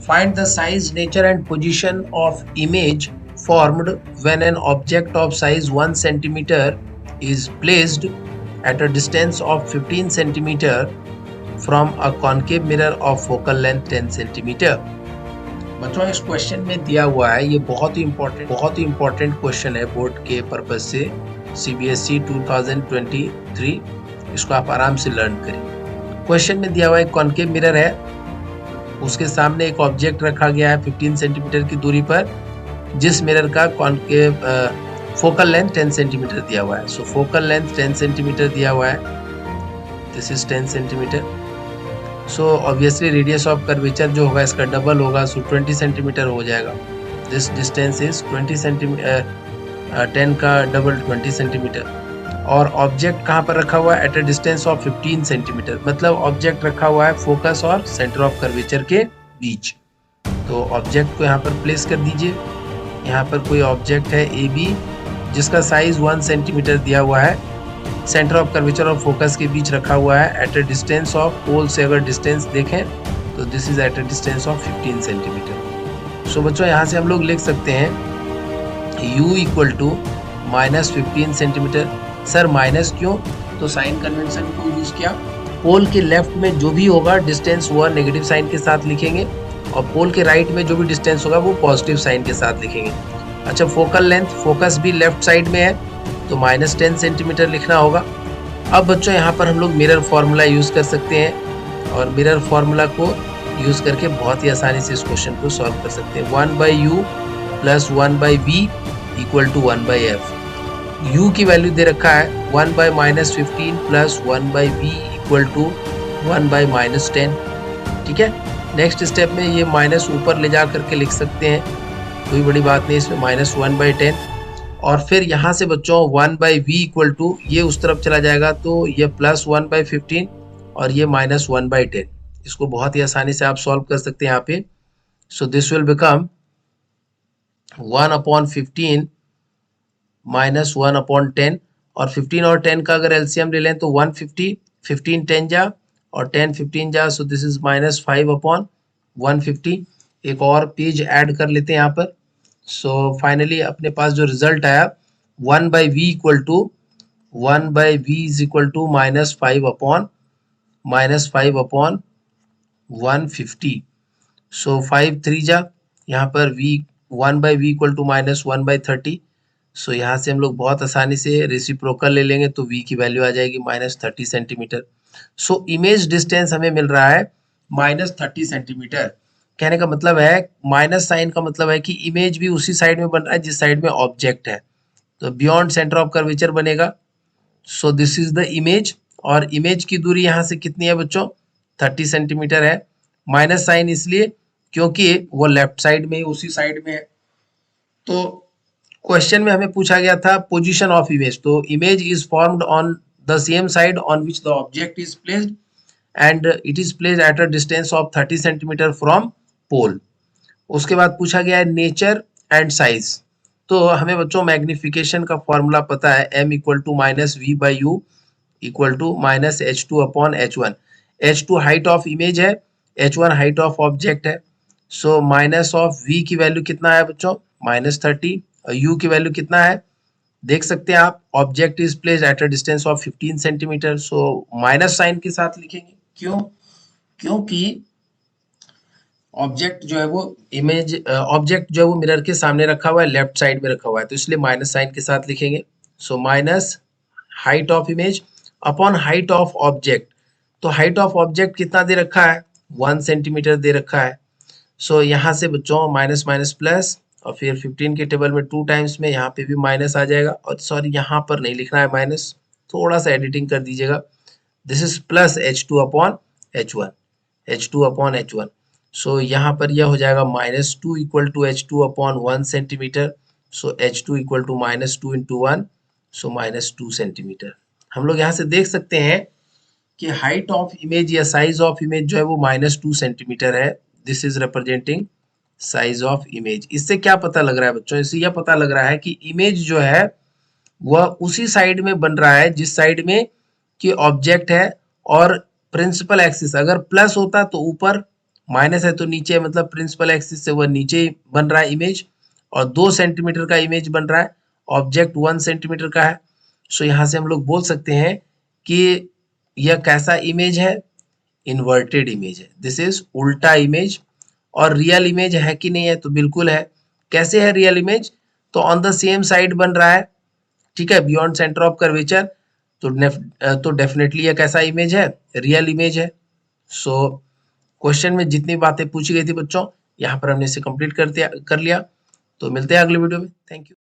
Find the size, nature and position of image formed when an object of size 1 centimeter is placed at a distance of 15 centimeter from a concave mirror of focal length 10 centimeter. बच्चों इस question में दिया हुआ है, ये बहुत ही important question है board के पर्पज से, CBSE 2023। इसको आप आराम से लर्न करिए। क्वेश्चन में दिया हुआ एक कॉन्केव मिरर है, उसके सामने एक ऑब्जेक्ट रखा गया है 15 सेंटीमीटर की दूरी पर, जिस मिरर का कॉन्केव फोकल लेंथ 10 सेंटीमीटर दिया हुआ है। सो फोकल लेंथ 10 सेंटीमीटर दिया हुआ है, this is 10 centimetre. So obviously radius of curvature जो होगा इसका डबल होगा, सो 20 सेंटीमीटर हो जाएगा। दिस डिस्टेंस इज 20 सेंटीमीटर, 10 का डबल 20 सेंटीमीटर। और ऑब्जेक्ट कहाँ पर रखा हुआ है? At a distance of 15 centimetre, मतलब ऑब्जेक्ट रखा हुआ है फोकस और सेंटर ऑफ कर्वेचर के बीच। तो ऑब्जेक्ट को यहाँ पर प्लेस कर दीजिए। यहाँ पर कोई ऑब्जेक्ट है AB जिसका साइज 1 सेंटीमीटर दिया हुआ है, सेंटर ऑफ कर्वेचर और फोकस के बीच रखा हुआ है at a distance of, pole से अगर डिस्टेंस देखें तो this is at a distance of 15 centimetre. So बच्चों यहाँ से हम लोग लिख सकते हैं U equal to -15 centimetre. Sir minus क्यों? तो साइन कन्वेंशन को यूज किया। पोल के लेफ्ट में जो भी होगा डिस्टेंस वो नेगेटिव साइन के साथ लिखेंगे, और पोल के राइट में जो भी डिस्टेंस होगा वो पॉजिटिव साइन के साथ लिखेंगे। अच्छा, फोकल लेंथ, फोकस भी लेफ्ट साइड में है तो -10 सेंटीमीटर लिखना होगा। अब बच्चों यहाँ पर हम लोग मिरर फॉर्मूला यूज कर सकते हैं, और मिरर फॉर्मूला को यूज करके बहुत ही आसानी से इस क्वेश्चन को सॉल्व कर सकते हैं। 1/u plus 1/v equal to 1/f। u की वैल्यू दे रखा है 1/-15 प्लस 1/v इक्वल टू 1/-10। ठीक है, नेक्स्ट स्टेप में ये माइनस ऊपर ले जा करके लिख सकते हैं, कोई बड़ी बात नहीं इसमें, -1/10। और फिर यहाँ से बच्चों 1/v इक्वल टू, ये उस तरफ चला जाएगा तो ये प्लस 1/15 और ये -1/10। इसको बहुत ही आसानी से आप सॉल्व कर सकते हैं यहाँ पे। So this will become 1/15 minus 1/10, और 15 और 10 का अगर एलसीएम ले लें तो 150, 15 10 जा और 10 15 जा, सो दिस इज -5/150। एक और पेज ऐड कर लेते हैं यहाँ पर। सो फाइनली अपने पास जो रिजल्ट आया 1/v इक्वल टू -5/150। सो 5 3 जा, यहाँ पर v 1/v इक्वल टू -1/30। सो यहाँ से हम लोग बहुत आसानी से रेसिप्रोकल ले लेंगे तो v की वैल्यू आ जाएगी -30 सेंटीमीटर। सो इमेज डिस्टेंस हमें मिल रहा है -30 सेंटीमीटर। कहने का मतलब है, माइनस साइन का मतलब है कि इमेज भी उसी साइड में बन रहा है जिस साइड में ऑब्जेक्ट है, तो बियॉन्ड सेंटर ऑफ कर्वेचर बनेगा। So this is the image, और इमेज की दूरी यहाँ से कितनी है बच्चों? 30 सेंटीमीटर है। माइनस साइन इसलिए क्योंकि वो लेफ्ट साइड में, उसी साइड में है। तो क्वेश्चन में हमें पूछा गया था पोजीशन ऑफ इमेज, तो image is formed on the same side on which the object is placed and it is placed at a distance of 30 centimetre from pole. उसके बाद पूछा गया है नेचर एंड साइज। तो हमें बच्चों मैग्निफिकेशन का फॉर्मूला पता है, m equal to -v/u equal to -h2/h1। h2 height of image है, h1 हाइट ऑफ ऑब्जेक्ट है। सो माइनस ऑफ v की वैल्यू कितना है बच्चों? -30। और u की वैल्यू कितना है देख सकते हैं आप, object is placed at a distance of 15 centimetre. So minus sign के साथ लिखेंगे, क्यों? क्योंकि ऑब्जेक्ट जो है वो ऑब्जेक्ट जो है वो मिरर के सामने रखा हुआ है, लेफ्ट साइड में रखा हुआ है, तो इसलिए माइनस साइन के साथ लिखेंगे। So minus height of image upon height of object. तो हाइट ऑफ ऑब्जेक्ट कितना दे रखा है? 1 सेंटीमीटर दे रखा है। सो यहाँ से बच्चों माइनस माइनस प्लस, और फिर 15 के टेबल में 2 टाइम्स में यहाँ पे भी माइनस आ जाएगा, और सॉरी यहाँ पर नहीं लिखना है माइनस, थोड़ा सा एडिटिंग कर दीजिएगा। This is plus h2/h1, h2/h1। सो यहाँ पर यह हो जाएगा -2 equal to h2/1 centimetre. So h2 equal to -2 into 1, so -2 centimetre. हम लोग यहाँ से देख सकते हैं कि हाइट ऑफ इमेज या साइज ऑफ इमेज जो है वो -2 सेंटीमीटर है। This is representing size of image. इससे क्या पता लग रहा है बच्चों? इससे यह पता लग रहा है कि इमेज जो है वह उसी साइड में बन रहा है जिस साइड में कि ऑब्जेक्ट है, और प्रिंसिपल एक्सिस अगर प्लस होता तो ऊपर माइनस है तो नीचे मतलब प्रिंसिपल एक्सिस से वह नीचे बन रहा है इमेज, और 2 सेंटीमीटर का इमेज बन रहा है, ऑब्जेक्ट 1 सेंटीमीटर का है। सो यहाँ से हम लोग बोल सकते हैं कि यह कैसा इमेज है, इन्वर्टेड इमेज है, दिस इज उल्टा इमेज। और रियल इमेज है कि नहीं है, तो बिल्कुल है। कैसे है रियल इमेज, तो ऑन द सेम साइड बन रहा है, ठीक है, बियॉन्ड सेंटर ऑफ कर्वेचर, तो डेफिनेटली यह कैसा इमेज है, रियल इमेज है। सो क्वेश्चन में जितनी बातें पूछी गई थी बच्चों, यहाँ पर हमने इसे कंप्लीट कर लिया। तो मिलते हैं अगले वीडियो में, थैंक यू।